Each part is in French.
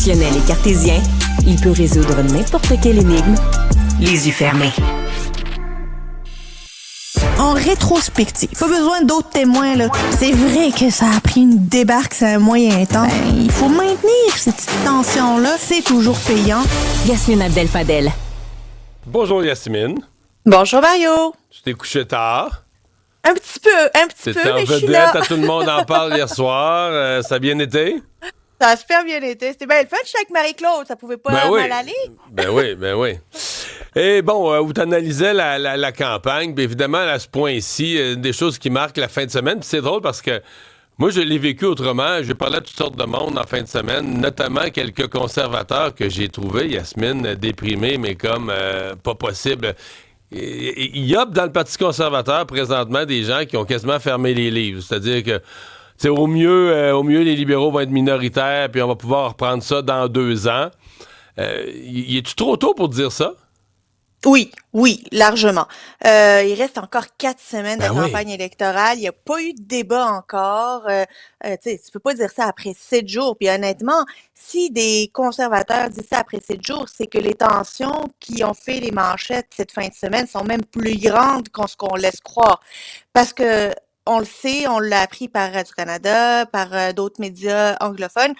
Rationnel et cartésien, il peut résoudre n'importe quelle énigme, les yeux fermés. En rétrospective, pas besoin d'autres témoins, là. C'est vrai que ça a pris une débarque sur un moyen temps. Il faut maintenir cette petite tension-là. C'est toujours payant. Yasmine Abdel-Fadel. Bonjour Yasmine. Bonjour Mario. Tu t'es couché tard. Un petit peu, T'étais en mais je suis vedette, là. à tout le monde en parle hier soir. Ça a bien été? Ça a super bien été. C'était bien le fun. Je suis avec Marie-Claude. Ça pouvait pas mal aller. Ben oui. Et bon, vous analysez la campagne. Bien évidemment, à ce point-ci, des choses qui marquent la fin de semaine. Puis c'est drôle parce que moi, je l'ai vécu autrement. J'ai parlé à toutes sortes de monde en fin de semaine, notamment quelques conservateurs que j'ai trouvés, Yasmine, déprimés, mais comme pas possible. Il y a dans le Parti conservateur présentement des gens qui ont quasiment fermé les livres. C'est-à-dire que au mieux, les libéraux vont être minoritaires, puis on va pouvoir reprendre ça dans 2 ans. Est-tu trop tôt pour dire ça? Oui, largement. Il reste encore 4 semaines de oui. campagne électorale. Il n'y a pas eu de débat encore. Tu peux pas dire ça après 7 jours. Puis honnêtement, si des conservateurs disent ça après 7 jours, c'est que les tensions qui ont fait les manchettes cette fin de semaine sont même plus grandes que ce qu'on laisse croire. Parce que on le sait, on l'a appris par Radio-Canada, par d'autres médias anglophones.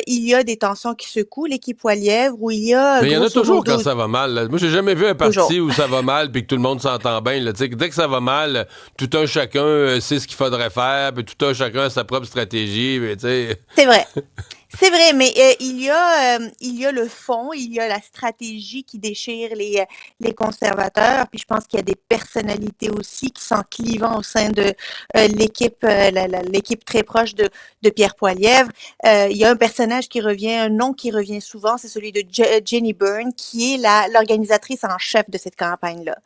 Il y a des tensions qui secouent l'équipe Poilievre, où il y a... Mais il y en a grosso toujours modo, quand ça va mal. Là. Moi, j'ai jamais vu un parti Toujours. où ça va mal puis que tout le monde s'entend bien. Là. Dès que ça va mal, tout un chacun sait ce qu'il faudrait faire, puis tout un chacun a sa propre stratégie. Puis, C'est vrai. C'est vrai, mais il y a le fond, il y a la stratégie qui déchire les conservateurs, puis je pense qu'il y a des personnalités aussi qui sont clivantes au sein de l'équipe, l'équipe très proche de Pierre Poilievre. Il y a un nom qui revient souvent, c'est celui de Jenny Byrne, qui est l'organisatrice en chef de cette campagne-là.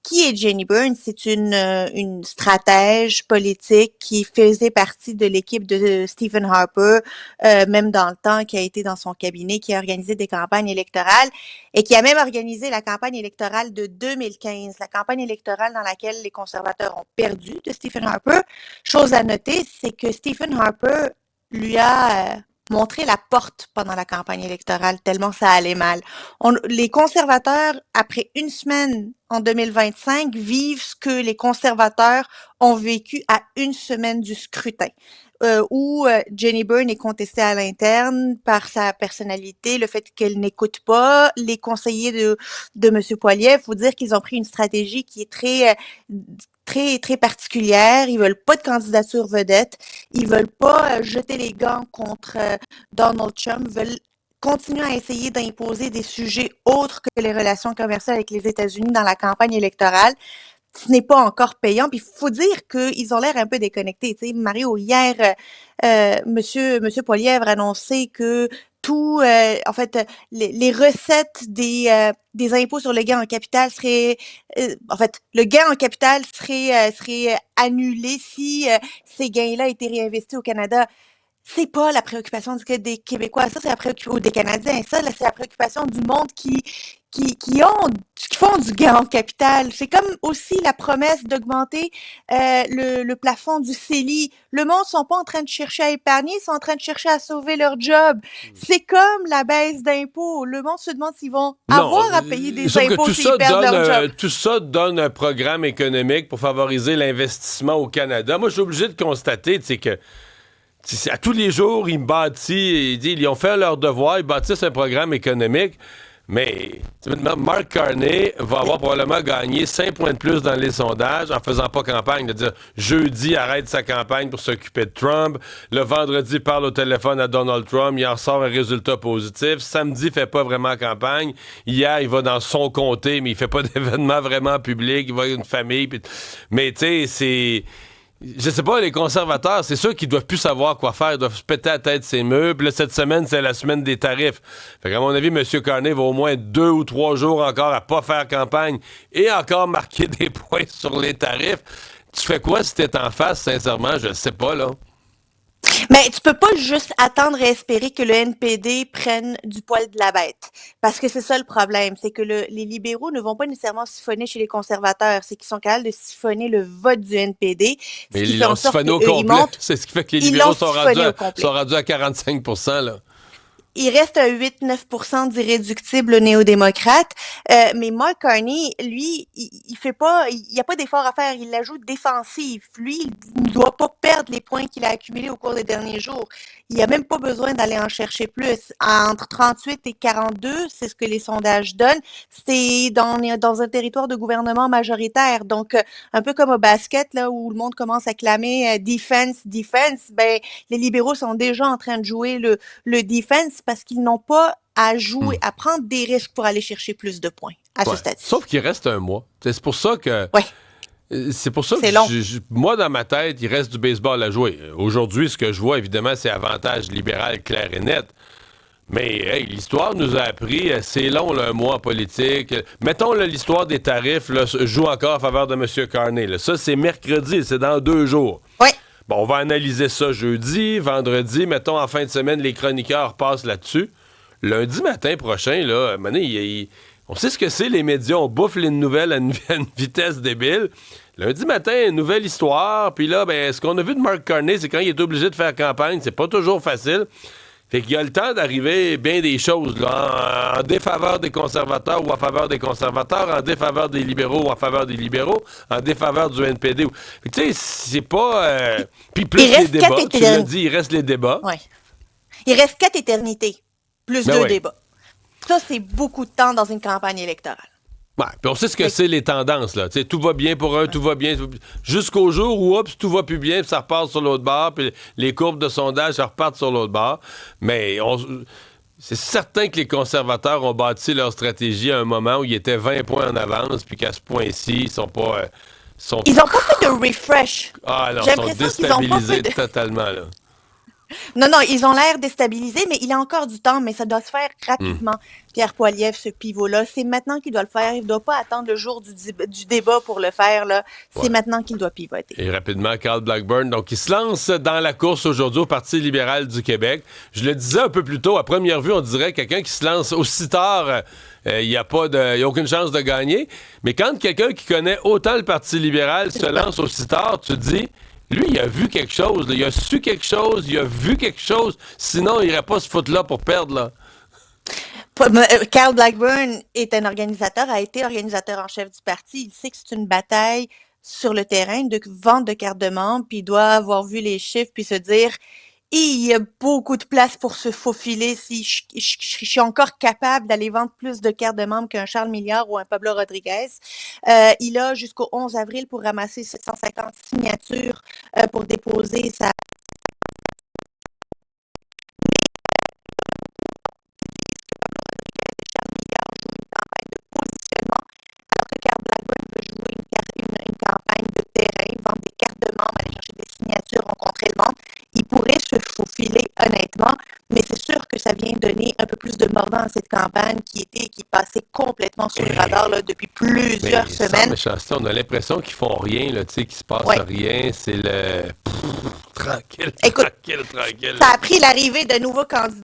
Qui est Jenny Byrne? C'est une stratège politique qui faisait partie de l'équipe de Stephen Harper, même dans le temps, qui a été dans son cabinet, qui a organisé des campagnes électorales et qui a même organisé la campagne électorale de 2015, la campagne électorale dans laquelle les conservateurs ont perdu de Stephen Harper. Chose à noter, c'est que Stephen Harper lui a montré la porte pendant la campagne électorale, tellement ça allait mal. Les conservateurs, après une semaine en 2025, vivent ce que les conservateurs ont vécu à une semaine du scrutin. Où Jenny Byrne est contestée à l'interne par sa personnalité, le fait qu'elle n'écoute pas les conseillers de M. Poilievre. Faut dire qu'ils ont pris une stratégie qui est très particulière. Ils veulent pas de candidature vedette. Ils veulent pas jeter les gants contre Donald Trump. Ils veulent continuer à essayer d'imposer des sujets autres que les relations commerciales avec les États-Unis dans la campagne électorale. Ce n'est pas encore payant. Puis il faut dire qu'ils ont l'air un peu déconnectés. Tu sais, Mario, hier, Monsieur Poilievre a annoncé que les recettes des impôts sur le gain en capital seraient, le gain en capital serait annulé si ces gains-là étaient réinvestis au Canada. C'est pas la préoccupation des Québécois, ça c'est la préoccupation, ou des Canadiens, ça là, c'est la préoccupation du monde qui font du gain en capital. C'est comme aussi la promesse d'augmenter le plafond du CELI. Le monde sont pas en train de chercher à épargner, ils sont en train de chercher à sauver leur job. C'est comme la baisse d'impôts. Le monde se demande s'ils vont avoir à payer des impôts s'ils perdent leur job. Tout ça donne un programme économique pour favoriser l'investissement au Canada. Moi, je suis obligé de constater, que à tous les jours, ils ont fait leur devoir, ils bâtissent un programme économique, mais Mark Carney va avoir probablement gagné 5 points de plus dans les sondages en faisant pas campagne. C'est-à-dire, jeudi, arrête sa campagne pour s'occuper de Trump. Le vendredi, parle au téléphone à Donald Trump. Il en sort un résultat positif. Samedi, fait pas vraiment campagne. Hier, il va dans son comté, mais il fait pas d'événements vraiment publics. Il va avec une famille. Mais tu sais, c'est... Je sais pas, les conservateurs, c'est sûr qu'ils doivent plus savoir quoi faire. Ils doivent se péter la tête ces murs. Puis là, cette semaine, c'est la semaine des tarifs. Fait qu'à mon avis, M. Carney va au moins 2 ou 3 jours encore à pas faire campagne et encore marquer des points sur les tarifs. Tu fais quoi si t'es en face, sincèrement? Je sais pas, là. Mais tu peux pas juste attendre et espérer que le NPD prenne du poil de la bête. Parce que c'est ça le problème, c'est que les libéraux ne vont pas nécessairement siphonner chez les conservateurs, c'est qu'ils sont capables de siphonner le vote du NPD. Mais ils l'ont siphonné au complet. C'est ce qui fait que les libéraux sont rendus à 45 %, là. il reste un 8-9% d'irréductible néo-démocrate, mais Mark Carney, lui, il fait pas, il y a pas d'effort à faire, il l'ajoute défensif. Lui, il ne doit pas perdre les points qu'il a accumulés au cours des derniers jours. Il a même pas besoin d'aller en chercher plus. Entre 38 et 42, c'est ce que les sondages donnent. C'est dans un territoire de gouvernement majoritaire. Donc, un peu comme au basket, là, où le monde commence à clamer defense, defense, ben, les libéraux sont déjà en train de jouer le defense parce qu'ils n'ont pas à jouer, à prendre des risques pour aller chercher plus de points à ce stade-ci. Sauf qu'il reste un mois. C'est pour ça que... Ouais. C'est pour ça C'est que long. moi, dans ma tête, il reste du baseball à jouer. Aujourd'hui, ce que je vois, évidemment, c'est avantage libéral clair et net. Mais hey, l'histoire nous a appris, c'est long, là, un mois en politique. Mettons, là, l'histoire des tarifs là, joue encore en faveur de M. Carney. Là. Ça, c'est mercredi, c'est dans 2 jours. Oui. Bon, on va analyser ça jeudi, vendredi. Mettons, en fin de semaine, les chroniqueurs passent là-dessus. Lundi matin prochain, là, on sait ce que c'est, les médias. On bouffe les nouvelles à une vitesse débile. Lundi matin, une nouvelle histoire. Puis là, ben, ce qu'on a vu de Mark Carney, c'est quand il est obligé de faire campagne. C'est pas toujours facile. Fait qu'il y a le temps d'arriver bien des choses, là, en défaveur des conservateurs ou en faveur des conservateurs, en défaveur des libéraux ou en faveur des libéraux, en défaveur du NPD. Fait que, tu sais, c'est pas... Puis plus les débats, tu l'as dit, il reste les débats. Oui. Il reste 4 éternités, plus 2 débats. Ça, c'est beaucoup de temps dans une campagne électorale. Ouais, puis on sait ce que c'est les tendances, là. T'sais, tout va bien pour un, tout va bien. Jusqu'au jour où, oups, tout va plus bien, puis ça repart sur l'autre bord, puis les courbes de sondage, ça repart sur l'autre bord. Mais c'est certain que les conservateurs ont bâti leur stratégie à un moment où ils étaient 20 points en avance, puis qu'à ce point-ci, ils sont pas... Ils n'ont pas fait de refresh. Ah non, ils sont déstabilisés totalement, là. Non, ils ont l'air déstabilisés, mais il y a encore du temps, mais ça doit se faire rapidement. Pierre Poilievre, ce pivot-là, c'est maintenant qu'il doit le faire. Il ne doit pas attendre le jour du débat pour le faire, là. C'est maintenant qu'il doit pivoter. Et rapidement, Carl Blackburn, donc il se lance dans la course aujourd'hui au Parti libéral du Québec. Je le disais un peu plus tôt, à première vue, on dirait quelqu'un qui se lance aussi tard, il n'y a aucune chance de gagner. Mais quand quelqu'un qui connaît autant le Parti libéral se lance aussi tard, tu te dis... Lui, il a vu quelque chose, là. Il a su quelque chose, il a vu quelque chose. Sinon, il n'irait pas se foutre là pour perdre, là. Carl Blackburn est un organisateur, a été organisateur en chef du parti. Il sait que c'est une bataille sur le terrain de vente de cartes de membres, puis il doit avoir vu les chiffres, puis se dire... Et il y a beaucoup de place pour se faufiler. Si je suis encore capable d'aller vendre plus de cartes de membres qu'un Charles Milliard ou un Pablo Rodriguez. Il a jusqu'au 11 avril pour ramasser 750 signatures pour déposer sa... une campagne de terrain, vendre des cartes de membres, aller chercher des signatures, rencontrer le monde. Il pourrait se faufiler honnêtement, mais c'est sûr que ça vient donner un peu plus de mordant à cette campagne qui passait complètement sur le radar là, depuis plusieurs semaines. Sans méchanceté, on a l'impression qu'ils font rien, là, qu'il se passe rien. C'est le... tranquille. Écoute, tranquille. Ça a pris l'arrivée de nouveaux candidats